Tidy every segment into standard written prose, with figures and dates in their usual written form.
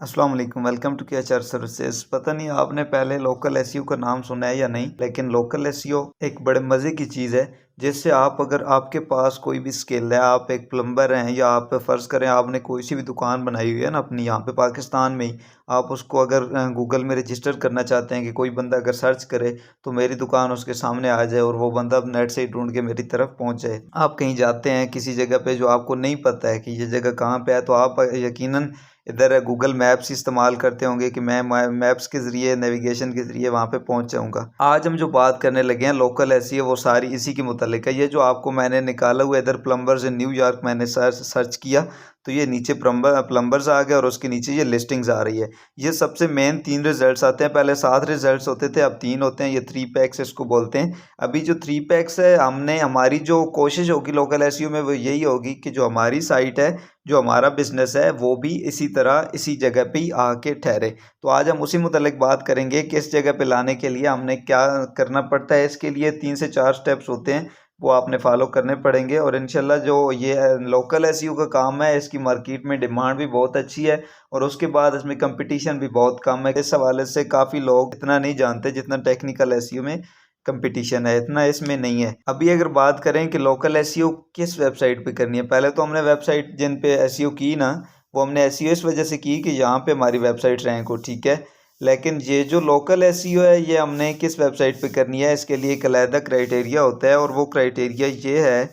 अस्सलाम वालेकुम, welcome to केएचआर services. पता नहीं आपने पहले लोकल एसईओ का नाम सुना है या नहीं, लेकिन लोकल एसईओ एक बड़े मज़े की चीज़ है। जिससे आप अगर आपके पास कोई भी स्किल है, आप एक प्लम्बर हैं या आप फ़र्ज़ करें आपने कोई सी भी दुकान बनाई हुई है ना अपनी यहाँ पे पाकिस्तान में ही, आप उसको अगर गूगल में रजिस्टर करना चाहते हैं कि कोई बंदा अगर सर्च करे तो मेरी दुकान उसके सामने आ जाए और वो बंदा नेट से ही ढूंढ के मेरी तरफ पहुँच जाए। आप कहीं जाते हैं किसी जगह पे जो आपको नहीं पता है कि ये जगह कहाँ पे है, तो आप यकीनन इधर गूगल मैप्स इस्तेमाल करते होंगे कि मैं मैप्स के ज़रिए नेविगेशन के ज़रिए वहाँ पे पहुँच जाऊँगा। आज हम जो बात करने लगे हैं लोकल एसईओ, वो सारी इसी के मुतालिक है। ये जो आपको मैंने निकाला हुआ इधर प्लम्बर्स इन न्यूयॉर्क मैंने सर्च किया तो ये नीचे प्लम्बर्स आ गया और उसके नीचे ये लिस्टिंग्स आ रही है। ये सबसे मेन 3 रिजल्ट्स आते हैं। पहले 7 रिजल्ट्स होते थे, अब 3 होते हैं। ये 3 पैक्स इसको बोलते हैं। अभी जो 3 पैक्स है, हमारी जो कोशिश होगी लोकल एसईओ में वो यही होगी कि जो हमारी साइट है, जो हमारा बिजनेस है, वो भी इसी तरह इसी जगह पे ही आके ठहरे। तो आज हम उसी मुतालिक बात करेंगे कि इस जगह पे लाने के लिए हमने क्या करना पड़ता है। इसके लिए 3 से 4 स्टेप्स होते हैं, वो आपने फॉलो करने पड़ेंगे और इंशाल्लाह जो ये लोकल एसईओ का काम है, इसकी मार्केट में डिमांड भी बहुत अच्छी है और उसके बाद इसमें कंपटीशन भी बहुत कम है। इस हवाले से काफ़ी लोग इतना नहीं जानते जितना टेक्निकल एसईओ में कंपटीशन है, इतना इसमें नहीं है। अभी अगर बात करें कि लोकल एसईओ किस वेबसाइट पे करनी है, पहले तो हमने वेबसाइट जिन पे एसईओ की ना, वो हमने एसईओ इस वजह से की कि यहाँ पे हमारी वेबसाइट रैंक हो, ठीक है। लेकिन ये जो लोकल एसईओ है, ये हमने किस वेबसाइट पे करनी है, इसके लिए एक अलहदा क्राइटेरिया होता है और वो क्राइटेरिया ये है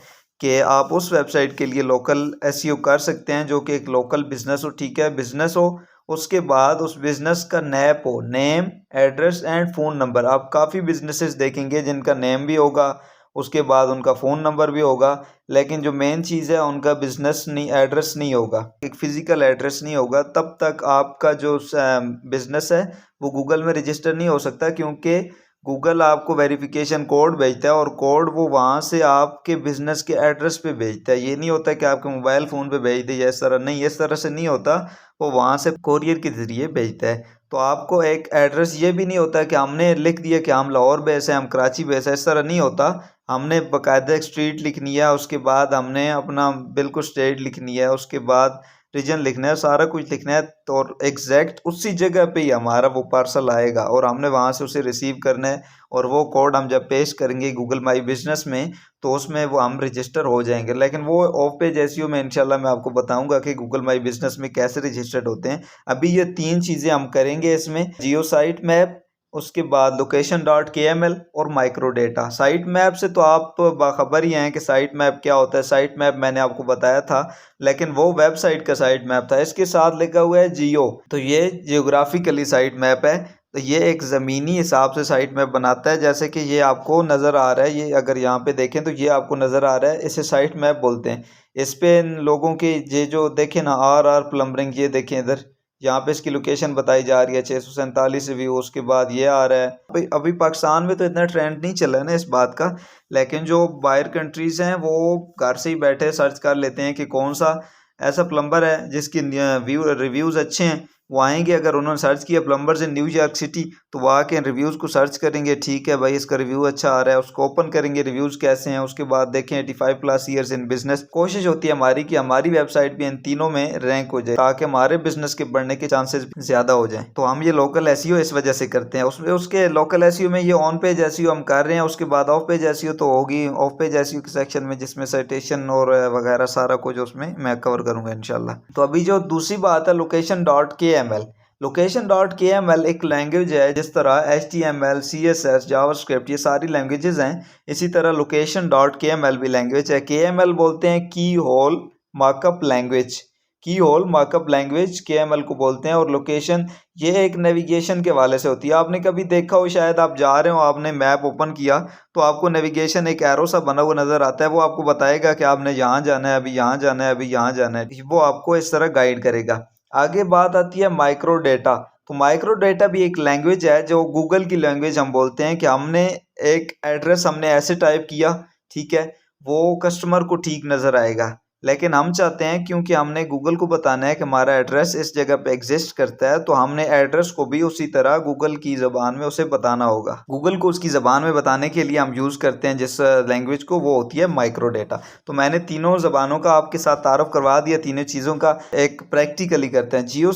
कि आप उस वेबसाइट के लिए लोकल एसईओ कर सकते हैं जो कि एक लोकल बिजनेस हो, ठीक है, बिजनेस हो। उसके बाद उस बिज़नेस का नैप हो, name, address and phone number. आप काफ़ी बिजनेसेस देखेंगे जिनका नेम भी होगा, उसके बाद उनका फ़ोन नंबर भी होगा, लेकिन जो मेन चीज़ है उनका बिज़नेस नहीं, एड्रेस नहीं होगा, एक फ़िज़िकल एड्रेस नहीं होगा। तब तक आपका जो बिज़नेस है वो गूगल में रजिस्टर नहीं हो सकता, क्योंकि गूगल आपको वेरिफिकेशन कोड भेजता है और कोड वो वहाँ से आपके बिज़नेस के एड्रेस पे भेजता है। ये नहीं होता कि आपके मोबाइल फ़ोन पे भेज दे या इस तरह, नहीं, इस तरह से नहीं होता। वो वहाँ से कोरियर के ज़रिए भेजता है। तो आपको एक एड्रेस ये भी नहीं होता कि हमने लिख दिया कि हम लाहौर बेस हैं, हम कराची बेस है, इस तरह नहीं होता। हमने बाकायदा एक स्ट्रीट लिखनी है, उसके बाद हमने अपना बिल्कुल स्टेट लिखनी है, उसके बाद रीजन लिखना है, सारा कुछ लिखना है। तो और एग्जैक्ट उसी जगह पे ही हमारा वो पार्सल आएगा और हमने वहाँ से उसे रिसीव करना है और वो कोड हम जब पेश करेंगे गूगल माई बिजनेस में तो उसमें वो हम रजिस्टर हो जाएंगे। लेकिन वो ऑफ पेज एसईओ में इंशाल्लाह मैं आपको बताऊंगा कि गूगल माई बिजनेस में कैसे रजिस्टर्ड होते हैं। अभी ये 3 चीज़ें हम करेंगे इसमें, जियो साइट मैप, उसके बाद location dot K M L और माइक्रो डेटा। साइट मैप से तो आप बाखबर ही हैं कि साइट मैप क्या होता है। साइट मैप मैंने आपको बताया था, लेकिन वो वेबसाइट का साइट मैप था। इसके साथ लिखा हुआ है जियो, तो ये जियोग्राफिकली साइट मैप है। तो ये एक ज़मीनी हिसाब से साइट मैप बनाता है, जैसे कि ये आपको नज़र आ रहा है। ये अगर यहाँ पे देखें तो ये आपको नज़र आ रहा है, इसे साइट मैप बोलते हैं। इस पे इन लोगों की ये जो देखें ना, आर प्लम्बरिंग, ये देखें इधर, यहाँ पे इसकी लोकेशन बताई जा रही है, 647 रिव्यू। उसके बाद ये आ रहा है। अभी पाकिस्तान में तो इतना ट्रेंड नहीं चला है ना इस बात का, लेकिन जो बाहर कंट्रीज़ हैं वो घर से ही बैठे सर्च कर लेते हैं कि कौन सा ऐसा प्लम्बर है जिसकी रिव्यूज़ अच्छे हैं। वो आएंगे, अगर उन्होंने सर्च किया प्लम्बर्स इन न्यूयॉर्क सिटी, तो वो आके रिव्यूज़ को सर्च करेंगे, ठीक है भाई इसका रिव्यू अच्छा आ रहा है, उसको ओपन करेंगे, रिव्यूज़ कैसे हैं। उसके बाद देखें 85+ ईयर्स इन बिजनेस। कोशिश होती है हमारी कि हमारी वेबसाइट भी इन तीनों में रैंक हो जाए ताकि हमारे बिजनेस के बढ़ने के चांसेस ज़्यादा हो जाएं। तो हम ये लोकल एसईओ इस वजह से करते हैं। उसके लोकल एसईओ में ये ऑन पेज एसईओ हम कर रहे हैं। उसके बाद ऑफ पेज एसईओ तो होगी, ऑफ पेज एसईओ के सेक्शन में, जिसमें साइटेशन और वगैरह सारा कुछ उसमें मैं कवर करूँगा इंशाल्लाह। तो अभी जो दूसरी बात है location dot K M L. Location dot K M L एक लैंग्वेज है, जिस तरह H T M L, C S S, JavaScript, ये सारी लैंग्वेजेस हैं, इसी तरह location dot K M L भी लैंग्वेज है। के एम एल बोलते हैं की होल मार्कअप लैंग्वेज, की whole markup language K M L को बोलते हैं। और लोकेशन ये एक नेविगेशन के वाले से होती है। आपने कभी देखा हो, शायद आप जा रहे हो, आपने मैप ओपन किया तो आपको नेविगेशन एक एरो सा बना हुआ नज़र आता है, वो आपको बताएगा कि आपने यहाँ जाना है, अभी यहाँ जाना है, अभी यहाँ जाना है, वो आपको इस तरह गाइड करेगा। आगे बात आती है माइक्रो डेटा। तो माइक्रो डेटा भी एक लैंग्वेज है, जो गूगल की लैंग्वेज हम बोलते हैं कि हमने एक एड्रेस हमने ऐसे टाइप किया, ठीक है, वो कस्टमर को ठीक नज़र आएगा। लेकिन हम चाहते हैं क्योंकि हमने गूगल को बताना है कि हमारा एड्रेस इस जगह पे एग्जिस्ट करता है, तो हमने एड्रेस को भी उसी तरह गूगल की ज़बान में उसे बताना होगा। गूगल को उसकी ज़बान में बताने के लिए हम यूज़ करते हैं जिस लैंग्वेज को, वो होती है माइक्रो डेटा। तो मैंने तीनों ज़बानों का आपके साथ तारुफ करवा दिया, तीनों चीज़ों का। एक प्रैक्टिकली करते हैं। जियो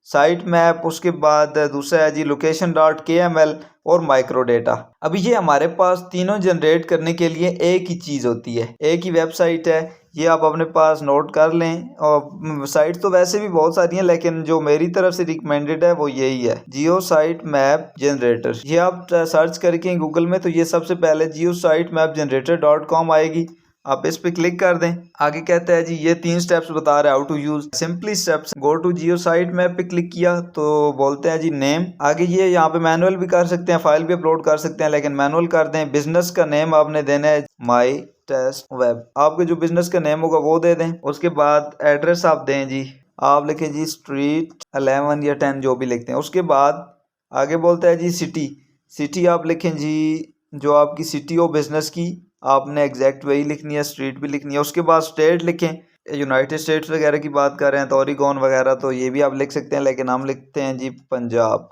साइट मैप, उसके बाद दूसरा है जी location.kml और माइक्रो डेटा। अभी ये हमारे पास तीनों जनरेट करने के लिए एक ही चीज़ होती है, एक ही वेबसाइट है। ये आप अपने पास नोट कर लें। और साइट तो वैसे भी बहुत सारी हैं, लेकिन जो मेरी तरफ से रिकमेंडेड है वो यही है, जियो साइट मैप जनरेटर। ये आप सर्च करके गूगल में, तो ये सबसे पहले जियो साइट मैप जनरेटर.com आएगी। आप इस पे क्लिक कर दें। आगे कहता है जी, ये 3 स्टेप्स बता रहा है how to use simply steps. Go to geo site map पे क्लिक किया तो बोलते हैं जी नेम। आगे ये यहाँ पे मैनुअल भी कर सकते हैं, फाइल भी अपलोड कर सकते हैं, लेकिन मैनुअल कर दें। बिजनेस का नेम आपने देना है माई टेस्ट वेब। आपके जो बिजनेस का नेम होगा वो दे दें। उसके बाद एड्रेस आप दें जी, आप लिखें जी स्ट्रीट 11 या 10 जो भी लिखते हैं। उसके बाद आगे बोलता है जी सिटी आप लिखें जी, जो आपकी सिटी हो बिजनेस की आपने एग्जैक्ट वही लिखनी है, स्ट्रीट भी लिखनी है। उसके बाद स्टेट लिखें, यूनाइटेड स्टेट्स वगैरह की बात कर रहे हैं तो ओरिगोन वगैरह, तो ये भी आप लिख सकते हैं, लेकिन हम लिखते हैं जी पंजाब।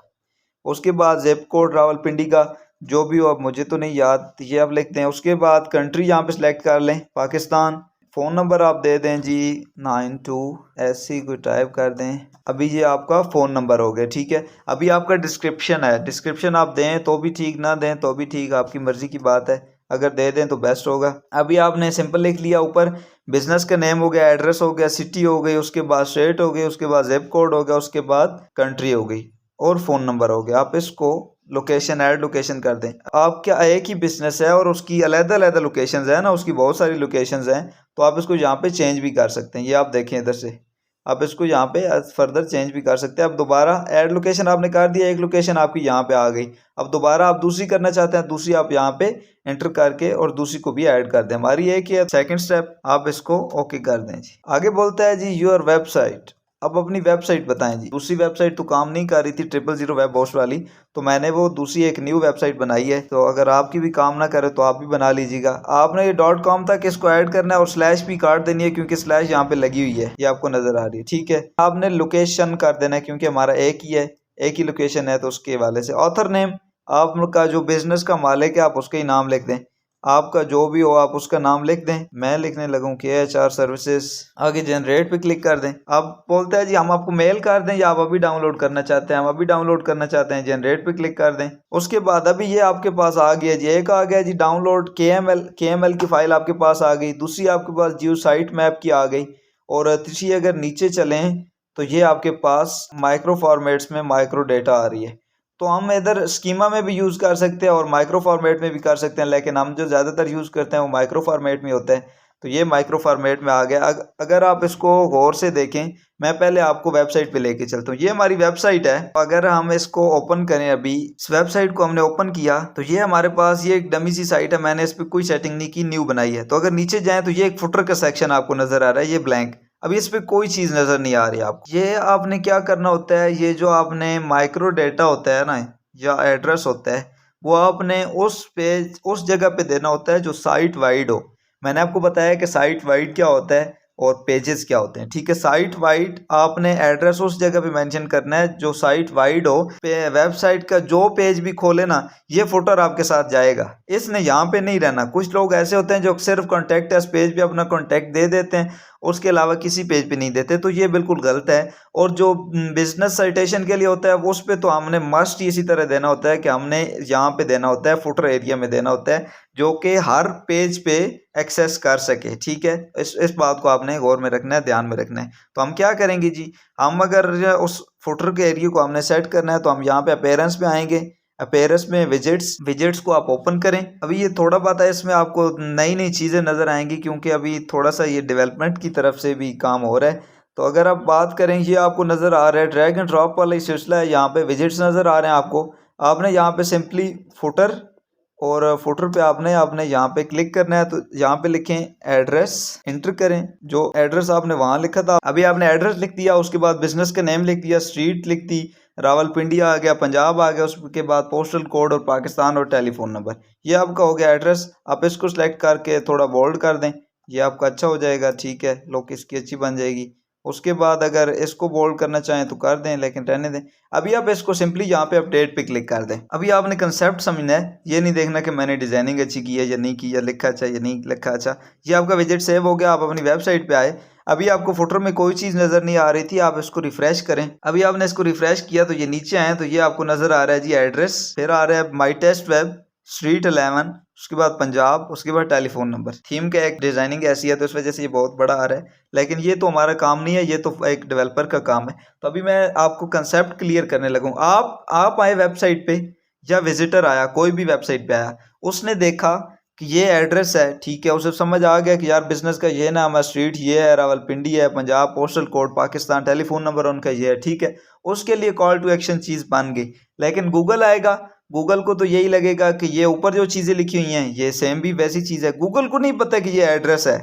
उसके बाद जिप कोड रावलपिंडी का जो भी हो, अब मुझे तो नहीं याद, ये आप लिखते हैं। उसके बाद कंट्री यहाँ पे सिलेक्ट कर लें, पाकिस्तान। फ़ोन नंबर आप दे दें जी 92 ऐसी कोई टाइप कर दें। अभी ये आपका फ़ोन नंबर हो गया, ठीक है। अभी आपका डिस्क्रिप्शन है, डिस्क्रिप्शन आप दें तो भी ठीक, ना दें तो भी ठीक, आपकी मर्ज़ी की बात है। अगर दे दें तो बेस्ट होगा। अभी आपने सिंपल लिख लिया, ऊपर बिजनेस का नेम हो गया, एड्रेस हो गया, सिटी हो गई, उसके बाद स्टेट हो गई, उसके बाद जिप कोड हो गया, उसके बाद कंट्री हो गई और फ़ोन नंबर हो गया। आप इसको लोकेशन ऐड लोकेशन कर दें। आपका एक ही बिजनेस है और उसकी अलग-अलग लोकेशंस है ना, उसकी बहुत सारी लोकेशंस हैं, तो आप इसको यहाँ पे चेंज भी कर सकते हैं। ये आप देखें इधर से, आप इसको यहाँ पे फर्दर चेंज भी कर सकते हैं। अब दोबारा ऐड लोकेशन आपने कर दिया, एक लोकेशन आपकी यहाँ पे आ गई। अब दोबारा आप दूसरी करना चाहते हैं, दूसरी आप यहाँ पे एंटर करके और दूसरी को भी ऐड कर दें। हमारी एक ही है सेकंड स्टेप, आप इसको ओके कर दें जी। आगे बोलता है जी योर वेबसाइट। अब अपनी वेबसाइट बताएं जी। दूसरी वेबसाइट तो काम नहीं कर रही थी 000 वेब होस्ट वाली, तो मैंने वो दूसरी एक न्यू वेबसाइट बनाई है। तो अगर आपकी भी काम ना करे तो आप भी बना लीजिएगा। आपने ये .com तक इसको ऐड करना है और स्लैश भी काट देनी है, क्योंकि स्लैश यहाँ पे लगी हुई है, ये आपको नजर आ रही है, ठीक है। आपने लोकेशन कर देना है, क्योंकि हमारा एक ही है, एक ही लोकेशन है, तो उसके हवाले से। ऑथर नेम, आपका जो बिजनेस का मालिक है आप उसका ही नाम लिख दें। आपका जो भी हो आप उसका नाम लिख दें। मैं लिखने लगूँ KHR सर्विसेज। आगे जनरेट पे क्लिक कर दें। अब बोलता है जी हम आपको मेल कर दें या आप अभी डाउनलोड करना चाहते हैं। हम अभी डाउनलोड करना चाहते हैं, जनरेट पे क्लिक कर दें। उसके बाद अभी ये आपके पास आ गया जी, एक आ गया जी डाउनलोड KML की फाइल आपके पास आ गई। दूसरी आपके पास जियो साइट मैप की आ गई, और तीसरी अगर नीचे चलें तो ये आपके पास माइक्रो फॉर्मेट्स में माइक्रो डेटा आ रही है। तो हम इधर स्कीमा में भी यूज़ कर सकते हैं और माइक्रो फॉर्मेट में भी कर सकते हैं, लेकिन हम जो ज़्यादातर यूज़ करते हैं वो माइक्रो फॉर्मेट में होता है। तो ये माइक्रो फॉर्मेट में आ गया। अगर आप इसको गौर से देखें, मैं पहले आपको वेबसाइट पे लेके चलता हूँ। ये हमारी वेबसाइट है। अगर हम इसको ओपन करें, अभी इस वेबसाइट को हमने ओपन किया तो ये हमारे पास ये एक डमी सी साइट है। मैंने इस पर कोई सेटिंग नहीं की, न्यू बनाई है। तो अगर नीचे जाएँ तो ये एक फुटर का सेक्शन आपको नज़र आ रहा है, ये ब्लैंक। अभी इस पे कोई चीज़ नज़र नहीं आ रही आपको। ये आपने क्या करना होता है, ये जो आपने माइक्रो डेटा होता है ना, या एड्रेस होता है, वो आपने उस पेज उस जगह पे देना होता है जो साइट वाइड हो। मैंने आपको बताया कि साइट वाइड क्या होता है और पेजेस क्या होते हैं, ठीक है। साइट वाइड आपने एड्रेस उस जगह पे मेंशन करना है जो साइट वाइड हो। वेबसाइट का जो पेज भी खोले ना, ये फुटर आपके साथ जाएगा, इसने यहाँ पे नहीं रहना। कुछ लोग ऐसे होते हैं जो सिर्फ कॉन्टैक्ट एस पेज पे अपना कॉन्टैक्ट दे देते हैं, उसके अलावा किसी पेज पे नहीं देते, तो ये बिल्कुल गलत है। और जो बिजनेस साइटेशन के लिए होता है उस पे तो हमने मस्ट इसी तरह देना होता है कि हमने यहाँ पे देना होता है, फुटर एरिया में देना होता है, जो कि हर पेज पे एक्सेस कर सके, ठीक है। इस बात को आपने गौर में रखना है, ध्यान में रखना है। तो हम क्या करेंगे जी, हम अगर उस फुटर के एरिया को हमने सेट करना है तो हम यहाँ पे अपीयरेंस पे आएंगे। अपीयरेंस में विजिट्स को आप ओपन करें। अभी ये थोड़ा बहुत है, इसमें आपको नई नई चीज़ें नज़र आएंगी, क्योंकि अभी थोड़ा सा ये डेवलपमेंट की तरफ से भी काम हो रहा है। तो अगर आप बात करें, ये आपको नज़र आ रहा है ड्रैग एंड ड्रॉप वाला सिलसिला है। यहाँ पे विजिट्स नज़र आ रहे हैं आपको। आपने यहाँ पे सिंपली फुटर, और फुटर पे आपने यहाँ पे क्लिक करना है। तो यहाँ पे लिखें एड्रेस, इंटर करें जो एड्रेस आपने वहाँ लिखा था। अभी आपने एड्रेस लिख दिया, उसके बाद बिजनेस का नेम लिख दिया, स्ट्रीट लिख दी, रावलपिंडी आ गया, पंजाब आ गया, उसके बाद पोस्टल कोड और पाकिस्तान और टेलीफोन नंबर। ये आपका हो गया एड्रेस। आप इसको सेलेक्ट करके थोड़ा बोल्ड कर दें, ये आपका अच्छा हो जाएगा, ठीक है, लुक इसकी अच्छी बन जाएगी। उसके बाद अगर इसको बोल्ड करना चाहें तो कर दें, लेकिन रहने दें। अभी आप इसको सिंपली यहाँ पे अपडेट पे क्लिक कर दें। अभी आपने कंसेप्ट समझना है, ये नहीं देखना कि मैंने डिजाइनिंग अच्छी की है या नहीं की, या लिखा अच्छा या नहीं लिखा अच्छा। ये आपका विजिट सेव हो गया, आप अपनी वेबसाइट पे आए। अभी आपको फुटर में कोई चीज़ नज़र नहीं आ रही थी, आप इसको रिफ्रेश करें। अभी आपने इसको रिफ्रेश किया तो ये नीचे आए तो ये आपको नज़र आ रहा है जी एड्रेस, फिर आ रहा है माई टेस्ट वेब, स्ट्रीट 11, उसके बाद पंजाब, उसके बाद टेलीफोन नंबर। थीम का एक डिज़ाइनिंग ऐसी है तो इस वजह से ये बहुत बड़ा आ रहा है, लेकिन ये तो हमारा काम नहीं है, ये तो एक डेवलपर का काम है। तो अभी मैं आपको कंसेप्ट क्लियर करने लगूँ। आप आए वेबसाइट पे, या विजिटर आया कोई भी वेबसाइट पे आया, उसने देखा कि ये एड्रेस है, ठीक है, उसे समझ आ गया कि यार बिजनेस का ये नाम है, स्ट्रीट ये है, रावलपिंडी है, Punjab, postal code Pakistan, telephone number उनका ये है, ठीक है, उसके लिए कॉल टू एक्शन चीज़ बन गई। लेकिन गूगल आएगा, गूगल को तो यही लगेगा कि ये ऊपर जो चीज़ें लिखी हुई हैं ये सेम भी वैसी चीज़ है। गूगल को नहीं पता कि ये एड्रेस है।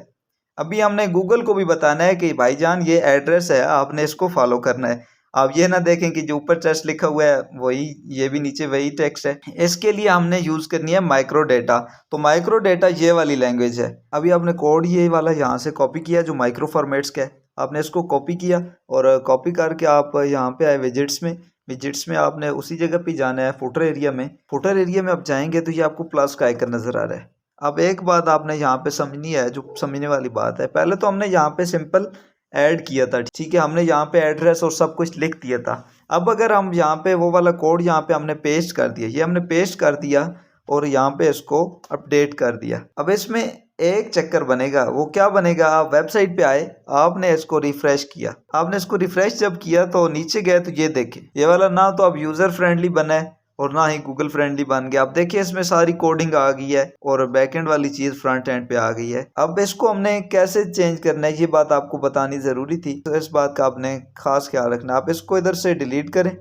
अभी हमने गूगल को भी बताना है कि भाईजान ये एड्रेस है, आपने इसको फॉलो करना है। आप ये ना देखें कि जो ऊपर टेक्स्ट लिखा हुआ है वही, ये भी नीचे वही टेक्स्ट है। इसके लिए हमने यूज़ करनी है माइक्रो डेटा। तो माइक्रो डेटा ये वाली लैंग्वेज है। अभी आपने कोड ये वाला यहाँ से कॉपी किया जो माइक्रो फॉर्मेट्स का है, आपने इसको कॉपी किया और कॉपी करके आप यहाँ पे आए विजिट्स में। विजिट्स में आपने उसी जगह पे जाना है, फुटर एरिया में। फुटर एरिया में आप जाएंगे तो ये आपको प्लस का आइकन नज़र आ रहा है। अब एक बात आपने यहाँ पे समझनी है, जो समझने वाली बात है, पहले तो हमने यहाँ पे सिंपल ऐड किया था, ठीक है, हमने यहाँ पे एड्रेस और सब कुछ लिख दिया था। अब अगर हम यहाँ पे वो वाला कोड यहाँ पे हमने पेस्ट कर दिया, ये हमने पेस्ट कर दिया और यहाँ पे इसको अपडेट कर दिया। अब इसमें एक चक्कर बनेगा, वो क्या बनेगा, आप वेबसाइट पे आए, आपने इसको रिफ्रेश किया। आपने इसको रिफ्रेश जब किया तो नीचे गए तो ये देखें, ये वाला ना तो अब यूज़र फ्रेंडली बना है और ना ही गूगल फ्रेंडली बन गया। अब देखिए इसमें सारी कोडिंग आ गई है और बैकएंड वाली चीज़ फ्रंट एंड पे आ गई है। अब इसको हमने कैसे चेंज करना है ये बात आपको बतानी ज़रूरी थी, तो इस बात का आपने खास ख्याल रखना। आप इसको इधर से डिलीट करें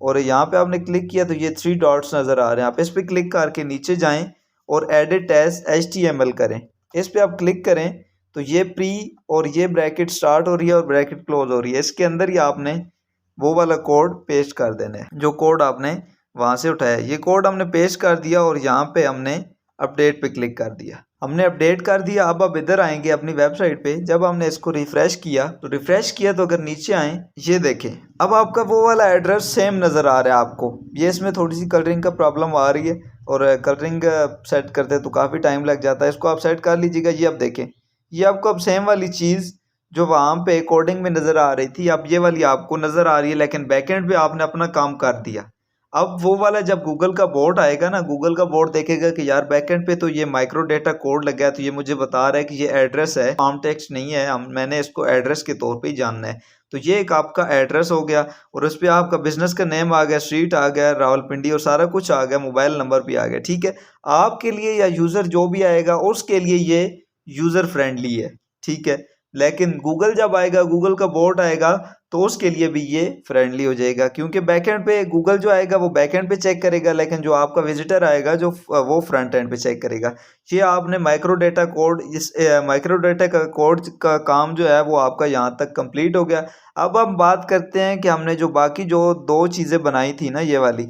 और यहाँ पे आपने क्लिक किया तो ये 3 डॉट्स नज़र आ रहे हैं, आप इस पर क्लिक करके नीचे जाएँ और एडिट एज HTML करें। इस पर आप क्लिक करें तो ये प्री और ये ब्रैकेट स्टार्ट हो रही है और ब्रैकेट क्लोज हो रही है। इसके अंदर ही आपने वो वाला कोड पेस्ट कर देना है जो कोड आपने वहाँ से उठाया। ये कोड हमने पेस्ट कर दिया और यहाँ पे हमने अपडेट पे क्लिक कर दिया। हमने अपडेट कर दिया। अब आप इधर आएंगे अपनी वेबसाइट पे, जब हमने इसको रिफ्रेश किया तो अगर नीचे आए ये देखें, अब आपका वो वाला एड्रेस सेम नज़र आ रहा है आपको। ये इसमें थोड़ी सी कलरिंग का प्रॉब्लम आ रही है और कलरिंग सेट करते तो काफ़ी टाइम लग जाता है, इसको आप सेट कर लीजिएगा। ये अब देखें, ये आपको अब सेम वाली चीज़ जो वहाँ पे कोडिंग में नज़र आ रही थी अब ये वाली आपको नज़र आ रही है, लेकिन बैकएंड पे आपने अपना काम कर दिया। अब वो वाला जब गूगल का बोर्ड आएगा ना, गूगल का बोर्ड देखेगा कि यार बैकएंड पे तो ये माइक्रो डेटा कोड लगा है, तो ये मुझे बता रहा है कि ये एड्रेस है, आम टेक्स्ट नहीं है, मैंने इसको एड्रेस के तौर पे ही जानना है। तो ये एक आपका एड्रेस हो गया और उस पर आपका बिजनेस का नेम आ गया, स्ट्रीट आ गया, रावलपिंडी, और सारा कुछ आ गया, मोबाइल नंबर भी आ गया, ठीक है। आपके लिए या यूज़र जो भी आएगा उसके लिए ये यूज़र फ्रेंडली है, ठीक है। लेकिन गूगल जब आएगा, गूगल का बोर्ड आएगा तो उसके लिए भी ये फ्रेंडली हो जाएगा, क्योंकि बैकएंड पे गूगल जो आएगा वो बैकएंड पे चेक करेगा, लेकिन जो आपका विजिटर आएगा जो वो फ्रंट एंड पे चेक करेगा। ये आपने माइक्रो डेटा कोड, इस माइक्रो डेटा का कोड का काम जो है वो आपका यहाँ तक कंप्लीट हो गया। अब हम बात करते हैं कि हमने जो बाकी जो 2 चीज़ें बनाई थी ना ये वाली,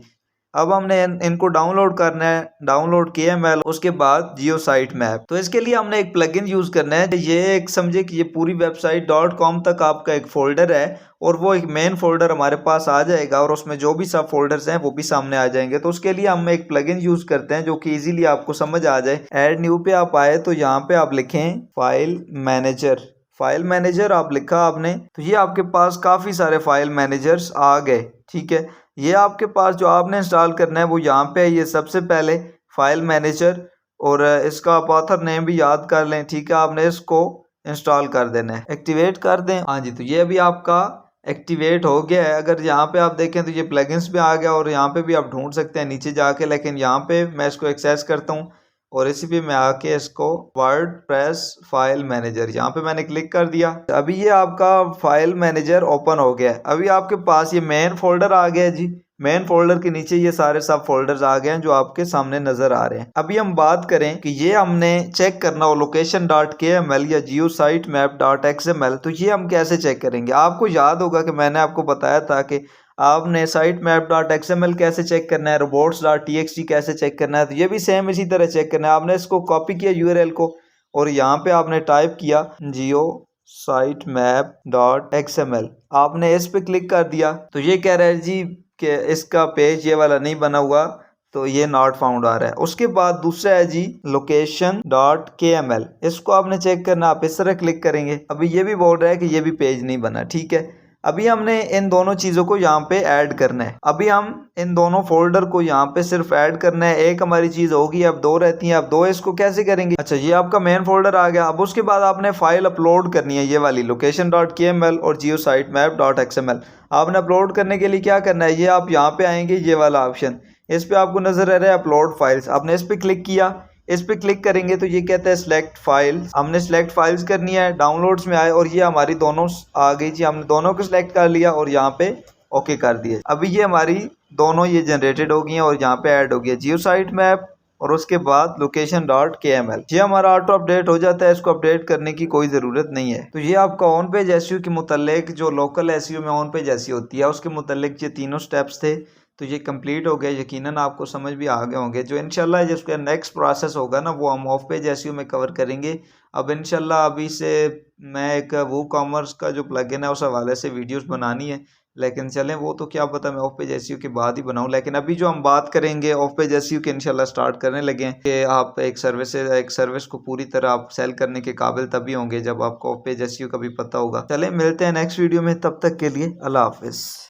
अब हमने इनको डाउनलोड करना है। डाउनलोड KML, उसके बाद जियो साइट मैप। तो इसके लिए हमने एक प्लगइन यूज़ करना है। ये एक समझे कि ये पूरी वेबसाइट .com तक आपका एक फ़ोल्डर है और वो एक मेन फोल्डर हमारे पास आ जाएगा और उसमें जो भी सब फोल्डर्स हैं वो भी सामने आ जाएंगे। तो उसके लिए हम एक प्लगइन यूज़ करते हैं जो कि इजीली आपको समझ आ जाए। ऐड न्यू पे आप आए तो यहाँ पे आप लिखें फाइल मैनेजर। फाइल मैनेजर आप लिखा आपने तो ये आपके पास काफ़ी सारे फाइल मैनेजर्स आ गए, ठीक है। ये आपके पास जो आपने इंस्टॉल करना है वो यहाँ पे है। ये सबसे पहले फाइल मैनेजर, और इसका आप ऑथर नेम भी याद कर लें, ठीक है। आपने इसको इंस्टॉल कर देना है, एक्टिवेट कर दें। हाँ जी, तो ये अभी आपका एक्टिवेट हो गया है। अगर यहाँ पे आप देखें तो ये प्लगइन्स पे आ गया और यहाँ पे भी आप ढूंढ सकते हैं नीचे जाके, लेकिन यहाँ पे मैं इसको एक्सेस करता हूँ और इसी पे मैं आके इसको वर्डप्रेस फाइल मैनेजर, यहाँ पे मैंने क्लिक कर दिया। अभी ये आपका फाइल मैनेजर ओपन हो गया है। अभी आपके पास ये मेन फोल्डर आ गया है जी। मेन फोल्डर के नीचे ये सारे सब फोल्डर्स आ गए हैं जो आपके सामने नजर आ रहे हैं। अभी हम बात करें कि ये हमने चेक करना हो location.kml या geositemapp.xml, तो ये हम कैसे चेक करेंगे। आपको याद होगा कि मैंने आपको बताया था कि आपने sitemap.xml कैसे चेक करना है, robots.txt कैसे चेक करना है, तो ये भी सेम इसी तरह चेक करना है। आपने इसको कॉपी किया URL को और यहाँ पे आपने टाइप किया जियो साइट मैप .xml। आपने इस पे क्लिक कर दिया तो ये कह रहा है जी कि इसका पेज ये वाला नहीं बना हुआ, तो ये नॉट फाउंड आ रहा है। उसके बाद दूसरा है जी location.kml, इसको आपने चेक करना, आप इस तरह क्लिक करेंगे। अभी ये भी बोल रहा है कि ये भी पेज नहीं बना। ठीक है, अभी हमने इन दोनों चीज़ों को यहाँ पे ऐड करना है। अभी हम इन दोनों फोल्डर को यहाँ पे सिर्फ ऐड करना है। एक हमारी चीज़ होगी, अब दो रहती हैं। अब दो इसको कैसे करेंगे? अच्छा, ये आपका मेन फोल्डर आ गया। अब उसके बाद आपने फाइल अपलोड करनी है, ये वाली location.kml और geositemapp.xml। आपने अपलोड करने के लिए क्या करना है, ये आप यहाँ पे आएंगे, ये वाला ऑप्शन इस पे आपको नजर आ रहा है अपलोड फाइल्स। आपने इस पे क्लिक किया, इस पे क्लिक करेंगे तो ये कहता है सिलेक्ट फाइल्स। हमने सिलेक्ट फाइल्स करनी है, डाउनलोड्स में आए और ये हमारी दोनों आ गई जी। हमने दोनों को सिलेक्ट कर लिया और यहाँ पे ओके कर दिया। अभी ये हमारी दोनों ये जनरेटेड हो गई हैं और यहाँ पे ऐड हो गया जियो साइट मैप और उसके बाद location.kml। ये हमारा ऑटो अपडेट हो जाता है, इसको अपडेट करने की कोई ज़रूरत नहीं है। तो ये आपका ऑन पेज एसईओ के मुतालिक, जो लोकल एसईओ में ऑन पेज एसईओ होती है उसके मुतालिक ये तीनों स्टेप्स थे। तो ये कंप्लीट हो गए, यकीनन आपको समझ भी आ गए होंगे। जो इंशाल्लाह जिसका नेक्स्ट प्रोसेस होगा ना, वो हम ऑफ पेज एसईओ में कवर करेंगे। अब इंशाल्लाह अभी से मैं एक वो कॉमर्स का जो प्लगइन है उस हवाले से वीडियोस बनानी है, लेकिन चलें वो तो क्या पता मैं ऑफ पेज एसईओ के बाद ही बनाऊं। लेकिन अभी जो हम बात करेंगे ऑफ पेज एसईओ के, इंशाल्लाह स्टार्ट करने लगे हैं कि आप एक सर्विस को पूरी तरह आप सेल करने के काबिल तभी होंगे जब आपको ऑफ पेज एसईओ का भी पता होगा। चलें मिलते हैं नेक्स्ट वीडियो में, तब तक के लिए अल्लाह हाफिज़।